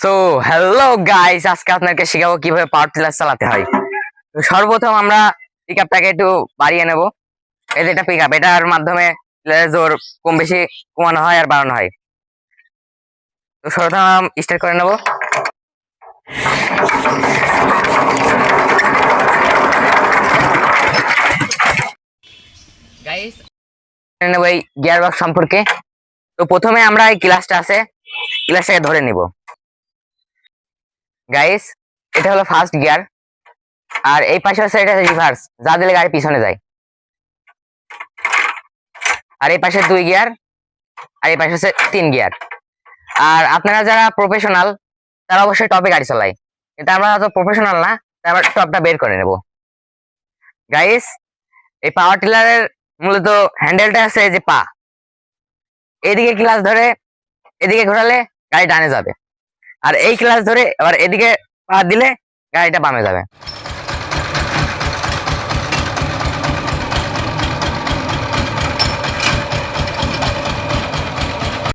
So hello guys, আজকে আপনাকে শেখাবো কিভাবে পাওয়ার টিলার চালাতে হয়। তো সর্বপ্রথম আমরা পিকআপটাকে একটু বাড়িয়ে নেব। এই যে এটা পিকআপ, এটার মাধ্যমে টিলারের জোর কম বেশি কমানো হয় আর বাড়ানো হয়। তো সর্বপ্রথম স্টার্ট করে নেব। গাইস, নেব এই গিয়ার বক্স সম্পর্কে। তো প্রথমে আমরা এই ক্লাচটা আছে, ক্লাচটাকে ধরে নিব। গাইস, এটা হলো ফার্স্ট গিয়ার, আর এই পাশে হচ্ছে এটা রিভার্স, যা দিলে গাড়ি পিছনে যায়। আর এই পাশে 2 গিয়ার, আর এই পাশে হচ্ছে 3 গিয়ার। আর আপনারা যারা প্রফেশনাল তারা অবশ্যই টপে গাড়ি চালায়, কিন্তু আমরা তো প্রফেশনাল না, তাই আমরা টপটা বের করে নেব। গাইস, এই পাওয়ার টিলারের মূলত হ্যান্ডেলটা আছে যে পা, এদিকে ক্লাচ ধরে এদিকে ঘোরালে গাড়ি ডানে যাবে, আর এই ক্লাচ ধরে আবার এদিকে পা দিলে গাড়িটা বামে যাবে।